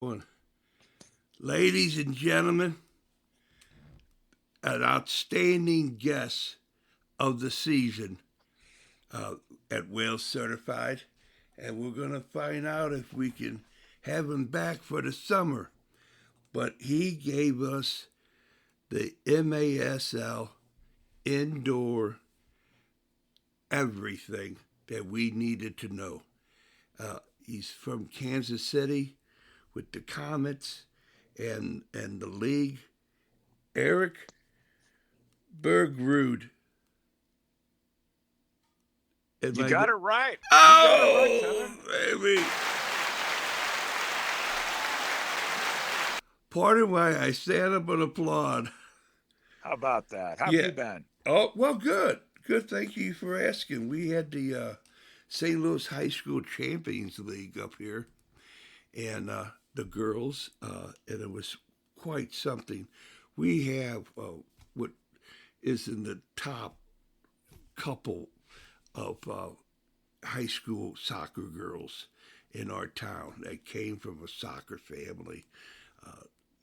One. Ladies and gentlemen, an outstanding guest of the season at Wales Certified, and we're going to find out if we can have him back for the summer. But he gave us the MASL indoor everything that we needed to know. He's from Kansas City with the Comets and the league. Erik Bergrud. You got it right. Oh, baby. Pardon why I stand up and applaud. How about that? How have you been? Oh, well, good. Good. Thank you for asking. We had the St. Louis High School Champions League up here, and the girls, and it was quite something. We have what is in the top couple of high school soccer girls in our town that came from a soccer family,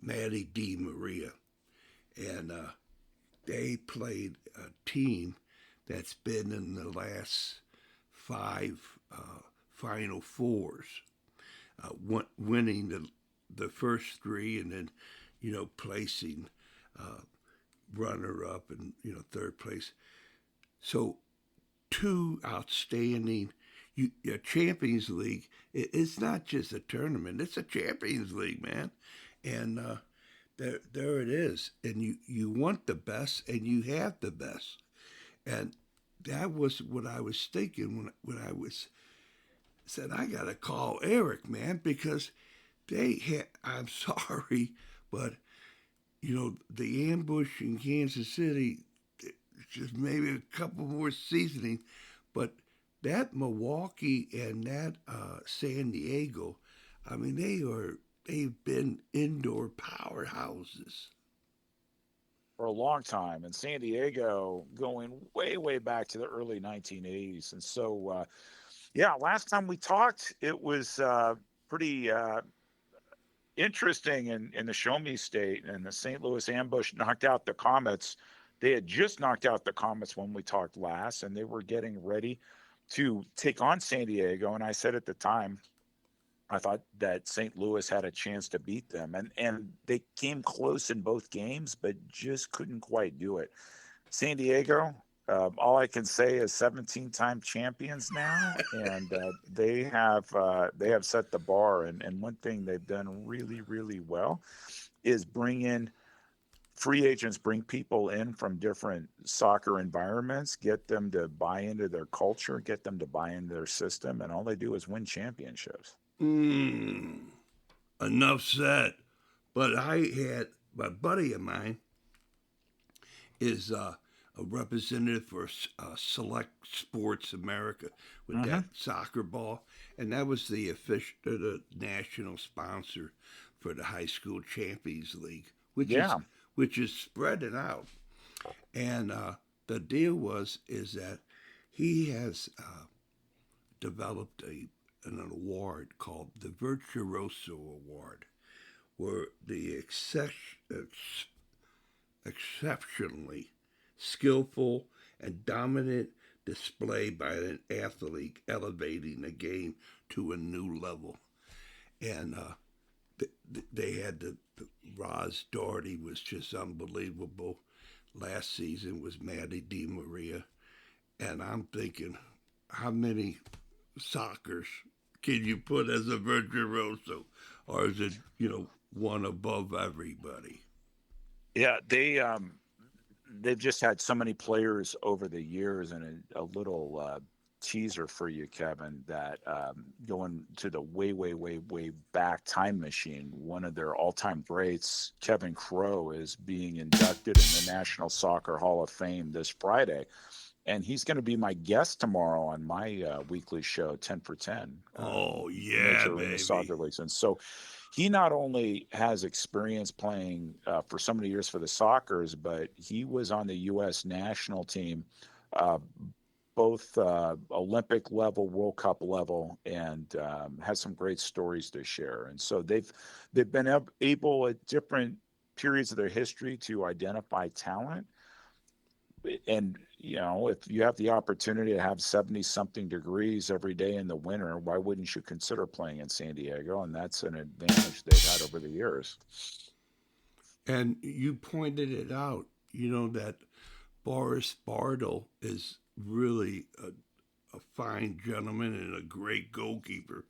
Maddie Di Maria. And they played a team that's been in the last 5 Final Fours, winning the first 3 and then, placing runner up and, third place. So 2 outstanding Champions League. It's not just a tournament; it's a Champions League, man. And there it is. And you want the best, and you have the best. And that was what I was thinking when I said I gotta call Erik, man, because they had. I'm sorry, but the ambush in Kansas City, just maybe a couple more seasoning, but that Milwaukee and that San Diego, I mean, they've been indoor powerhouses For a long time, and San Diego going way back to the early 1980s. And so, yeah, last time we talked, it was pretty interesting in the Show Me State, and the St. Louis ambush knocked out the Comets. They had just knocked out the Comets when we talked last, and they were getting ready to take on San Diego. And I said at the time, I thought that St. Louis had a chance to beat them, and they came close in both games, but just couldn't quite do it. San Diego, all I can say is 17-time champions now, and they have set the bar. And one thing they've done really well is bring in free agents, bring people in from different soccer environments, get them to buy into their culture, get them to buy into their system, and all they do is win championships. Enough said. But I had my buddy of mine is a representative for Select Sports America with that soccer ball, and that was the national sponsor for the High School Champions League, which is spreading out. And the deal is that he has developed an award called the Virtuoso Award, where the exceptionally skillful and dominant display by an athlete elevating the game to a new level. And they had the Roz Doherty was just unbelievable. Last season was Maddie Di Maria. And I'm thinking, how many soccers can you put as a virtuoso? Or is it, one above everybody? Yeah, they've just had so many players over the years, and a little teaser for you, Kevin, that going to the way back time machine, one of their all-time greats, Kevin Crowe, is being inducted in the National Soccer Hall of Fame this Friday. And he's going to be my guest tomorrow on my weekly show, 10 for 10. Oh, yeah, baby. Soccer leagues. And so he not only has experience playing for so many years for the Sockers, but he was on the U.S. national team both Olympic level, World Cup level, and has some great stories to share. And so they've been able at different periods of their history to identify talent. And if you have the opportunity to have 70 something degrees every day in the winter, why wouldn't you consider playing in San Diego? And that's an advantage they've had over the years. And you pointed it out, that Boris Bardal is really a fine gentleman and a great goalkeeper.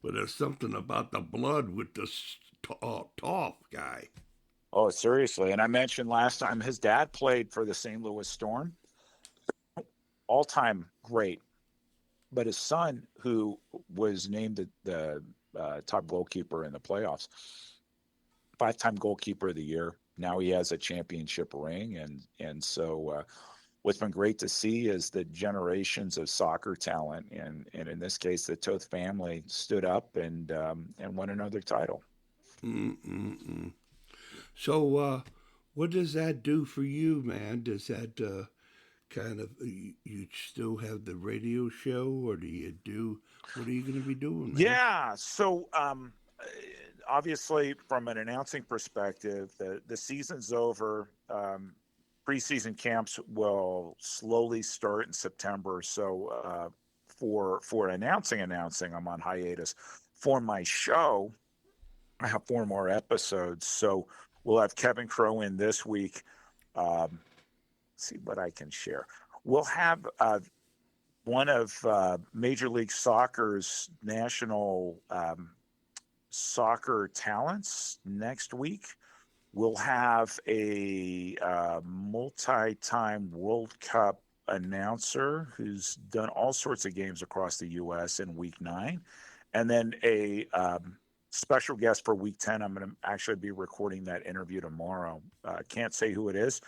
But there's something about the blood with this Toff guy. Oh, seriously. And I mentioned last time his dad played for the St. Louis Storm. All time great. But his son, who was named the top goalkeeper in the playoffs, 5-time goalkeeper of the year. Now he has a championship ring. And so what's been great to see is the generations of soccer talent. And in this case, the Toth family stood up and won another title. Mm-mm-mm. So what does that do for you, man? Does that kind of, you still have the radio show, or what are you going to be doing, man? Yeah. So obviously, from an announcing perspective, the season's over. Preseason camps will slowly start in September. So for announcing, I'm on hiatus. For my show, I have 4 more episodes. So we'll have Kevin Crow in this week. See what I can share. We'll have one of Major League Soccer's national soccer talents next week. We'll have a multi-time World Cup announcer who's done all sorts of games across the U.S. in Week 9. And then a special guest for Week 10. I'm going to actually be recording that interview tomorrow. Can't say who it is,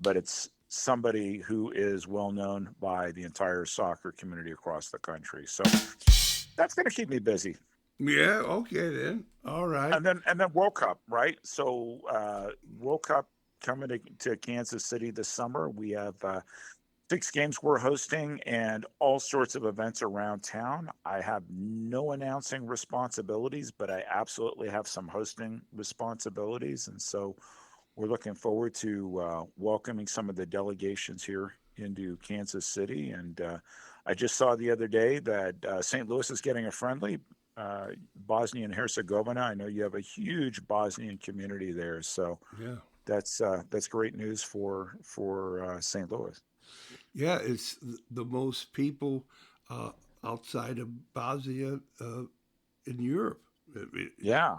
but it's somebody who is well known by the entire soccer community across the country. So that's going to keep me busy. Yeah, okay then. All right. And then World Cup, right? So World Cup coming to Kansas City this summer. We have 6 games we're hosting and all sorts of events around town. I have no announcing responsibilities, but I absolutely have some hosting responsibilities. And so we're looking forward to welcoming some of the delegations here into Kansas City. And I just saw the other day that St. Louis is getting a friendly. Bosnia and Herzegovina. I know you have a huge Bosnian community there, so yeah, that's great news for St. Louis. Yeah, it's the most people outside of Bosnia in Europe. Yeah,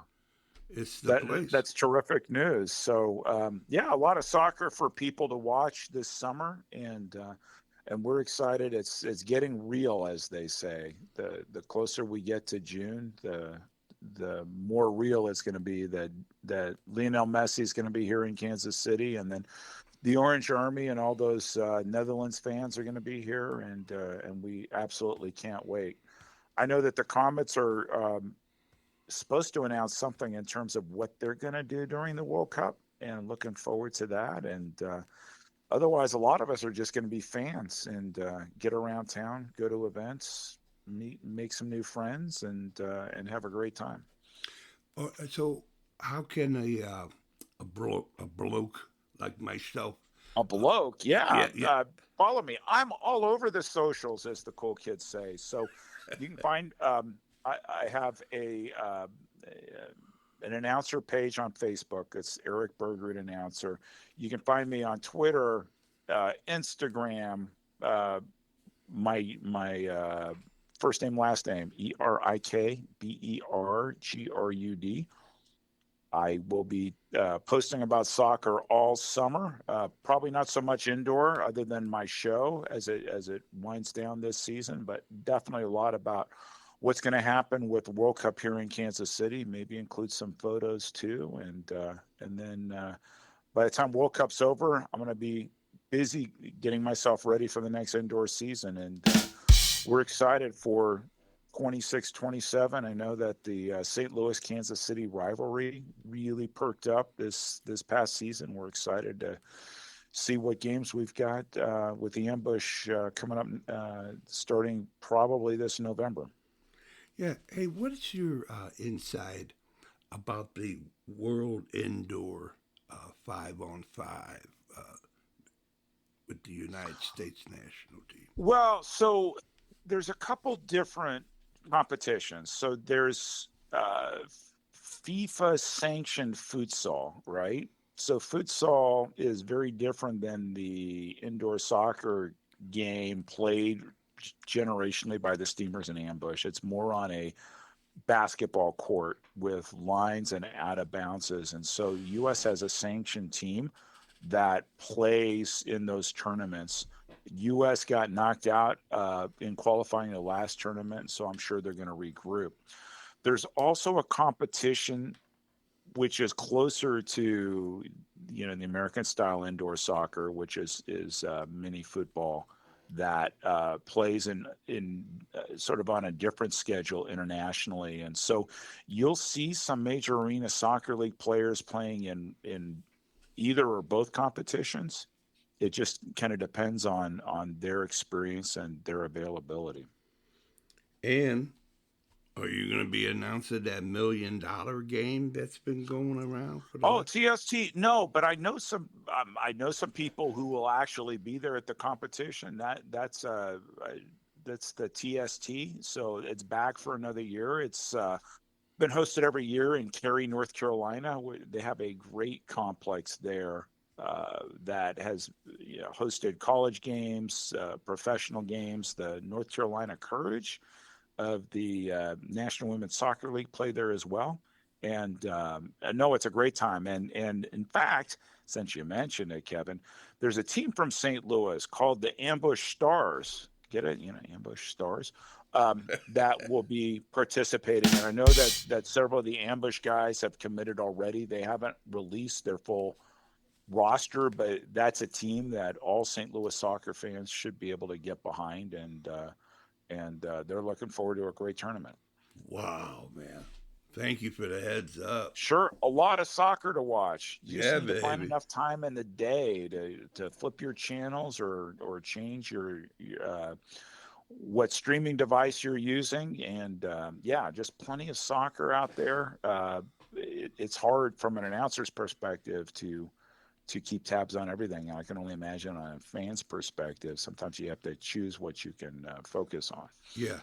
it's the place. That's terrific news. So yeah, a lot of soccer for people to watch this summer, and we're excited. It's getting real, as they say. The closer we get to June, the more real it's going to be that Lionel Messi is going to be here in Kansas City, and then the Orange Army and all those Netherlands fans are going to be here, and we absolutely can't wait. I know that the Comets are supposed to announce something in terms of what they're going to do during the World Cup, and looking forward to that. And otherwise, a lot of us are just going to be fans and get around town, go to events, make some new friends, and have a great time. So, how can a bloke like myself? A bloke, yeah. Yeah. Follow me. I'm all over the socials, as the cool kids say. So you can find. I have an announcer page on Facebook. It's Erik Bergrud Announcer. You can find me on Twitter, Instagram. My first name, last name, ErikBergrud. I will be posting about soccer all summer. Probably not so much indoor, other than my show as it winds down this season, but definitely a lot about what's going to happen with the World Cup here in Kansas City. Maybe include some photos too, and then by the time World Cup's over, I'm going to be busy getting myself ready for the next indoor season, and we're excited for 26-27. I know that the St. Louis Kansas City rivalry really perked up this past season. We're excited see what games we've got with the ambush coming up, starting probably this November. Yeah. Hey, what's your insight about the World Indoor 5-on-5 with the United States national team? Well, so there's a couple different competitions. So there's FIFA sanctioned futsal, right? So futsal is very different than the indoor soccer game played generationally by the Steamers and Ambush. It's more on a basketball court with lines and out of bounces. And so US has a sanctioned team that plays in those tournaments. US got knocked out in qualifying the last tournament, so I'm sure they're going to regroup. There's also a competition which is closer to the American style indoor soccer, which is mini football that plays in sort of on a different schedule internationally. And so you'll see some major arena soccer league players playing in either or both competitions. It just kind of depends on their experience and their availability. And are you going to be announcing that $1 million game that's been going around for the Oh, TST, no, but I know some people who will actually be there at the competition. That's the TST, so it's back for another year. It's been hosted every year in Cary, North Carolina. They have a great complex there that has hosted college games, professional games. The North Carolina Courage of the National Women's Soccer League play there as well. And no, it's a great time. And in fact, since you mentioned it, Kevin, there's a team from St. Louis called the Ambush Stars. Get it? Ambush Stars. That will be participating. And I know that several of the Ambush guys have committed already. They haven't released their full roster, but that's a team that all St. Louis soccer fans should be able to get behind, and they're looking forward to a great tournament. Wow, man. Thank you for the heads up. Sure, a lot of soccer to watch. You just need to find baby. enough time in the day to flip your channels or change your what streaming device you're using, and just plenty of soccer out there. It's hard from an announcer's perspective to keep tabs on everything. I can only imagine on a fan's perspective. Sometimes you have to choose what you can focus on. Yeah.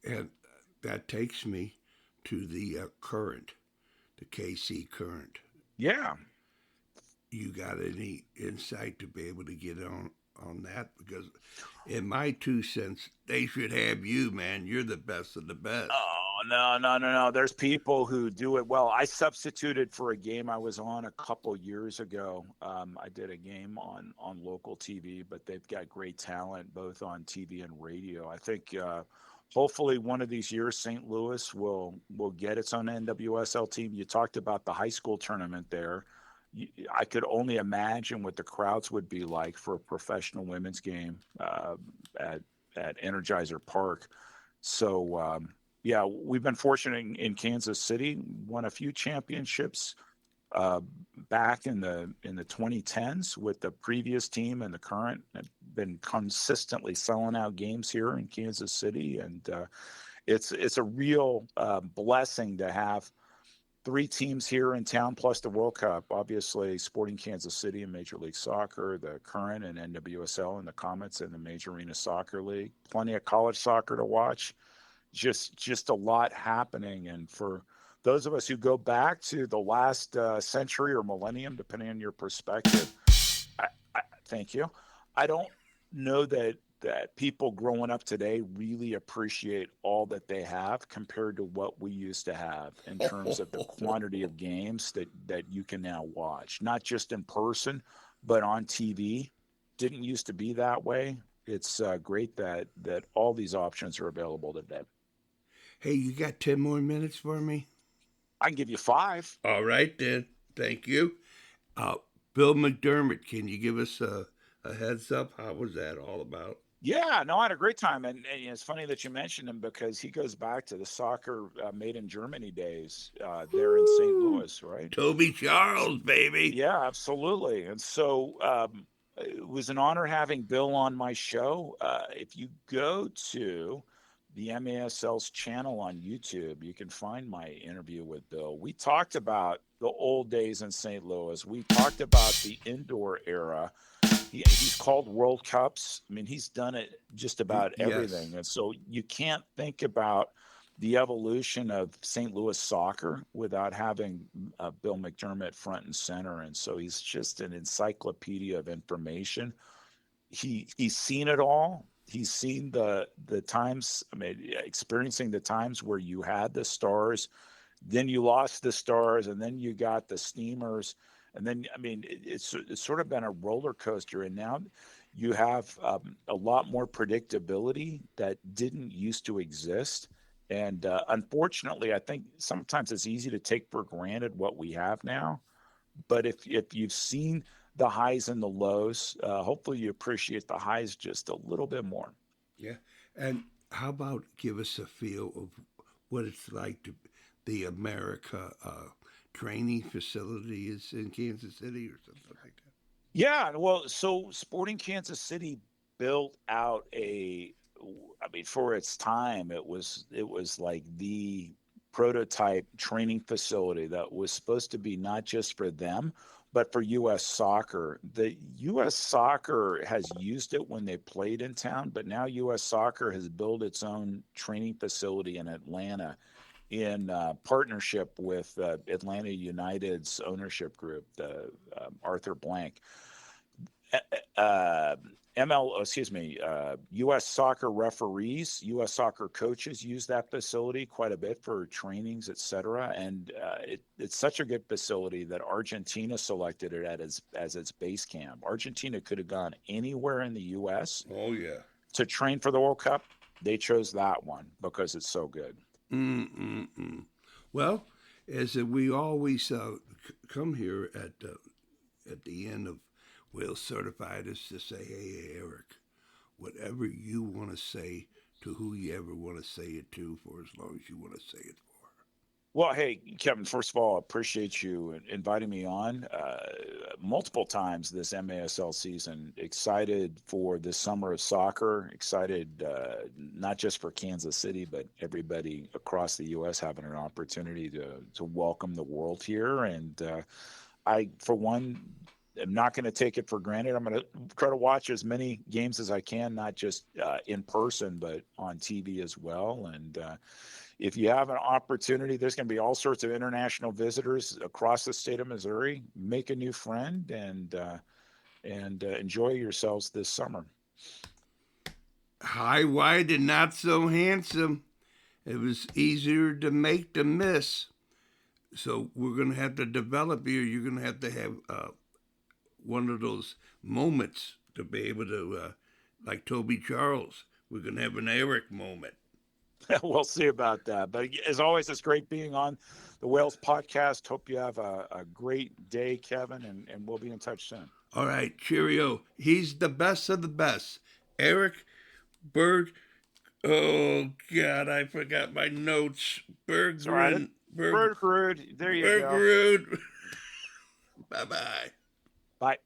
And that takes me to the current, the KC current. Yeah. You got any insight to be able to get on that? Because in my 2 cents, they should have you, man. You're the best of the best. Oh, no. There's people who do it well. I substituted for a game I was on a couple years ago. I did a game on local TV, but they've got great talent both on TV and radio. I think hopefully one of these years St. Louis will get its own NWSL team. You talked about the high school tournament there. I could only imagine what the crowds would be like for a professional women's game at Energizer Park. So, we've been fortunate in Kansas City, won a few championships back in the 2010s with the previous team, and the current have been consistently selling out games here in Kansas City, and it's a real blessing to have 3 teams here in town plus the World Cup. Obviously, Sporting Kansas City in Major League Soccer, the current and NWSL and the Comets in the Major Arena Soccer League. Plenty of college soccer to watch. Just a lot happening. And for those of us who go back to the last century or millennium, depending on your perspective, I thank you. I don't know that people growing up today really appreciate all that they have compared to what we used to have in terms of the quantity of games that you can now watch, not just in person, but on TV. Didn't used to be that way. It's great that all these options are available today. Hey, you got 10 more minutes for me? I can give you 5. All right, then. Thank you. Bill McDermott, can you give us a heads up? How was that all about? Yeah, no, I had a great time, and it's funny that you mentioned him because he goes back to the soccer made in Germany days there in St. Woo! Louis, right? Toby Charles, baby. Yeah, absolutely. And so it was an honor having Bill on my show. If you go to the MASL's channel on YouTube, you can find my interview with Bill. We talked about the old days in St. Louis. We talked about the indoor era. He's called World Cups. I mean, he's done it just about Yes. everything. And so you can't think about the evolution of St. Louis soccer without having Bill McDermott front and center. And so he's just an encyclopedia of information. He's seen it all. He's seen the times. I mean, experiencing the times where you had the stars, then you lost the stars, and then you got the steamers, and then I mean, it's sort of been a roller coaster, and now you have a lot more predictability that didn't used to exist. And unfortunately, I think sometimes it's easy to take for granted what we have now. But if you've seen the highs and the lows, hopefully you appreciate the highs just a little bit more. Yeah. And how about give us a feel of what it's like to the America training facility is in Kansas City or something like that? Yeah, well, so Sporting Kansas City built out I mean, for its time, it was like the prototype training facility that was supposed to be not just for them, but for U.S. soccer. The U.S. soccer has used it when they played in town, but now U.S. soccer has built its own training facility in Atlanta in partnership with Atlanta United's ownership group, the Arthur Blank. uh, U.S. soccer referees, U.S. soccer coaches use that facility quite a bit for trainings, etc. And it's such a good facility that Argentina selected it as its base camp. Argentina could have gone anywhere in the U.S. Oh yeah. to train for the World Cup. They chose that one because it's so good. Mm-mm-mm. Well, as we always come here at the end of Wales Certified is to say, hey, Erik, whatever you want to say to who you ever want to say it to for as long as you want to say it for. Well, hey, Kevin, first of all, I appreciate you inviting me on multiple times this MASL season. Excited for this summer of soccer. Excited not just for Kansas City, but everybody across the U.S. having an opportunity to welcome the world here. And I, for one, am not going to take it for granted. I'm going to try to watch as many games as I can, not just in person, but on TV as well. And if you have an opportunity, there's going to be all sorts of international visitors across the state of Missouri. Make a new friend and enjoy yourselves this summer. High, wide, and not so handsome. It was easier to make than miss. So we're going to have to develop here. You're going to have one of those moments to be able to, like Toby Charles, we're going to have an Erik moment. We'll see about that. But as always, it's great being on the Wales podcast. Hope you have a great day, Kevin, and we'll be in touch soon. All right, cheerio. He's the best of the best. Erik Berg. Oh, God, I forgot my notes. Bergrud. There you go. Bergrud. Bye-bye. Bye.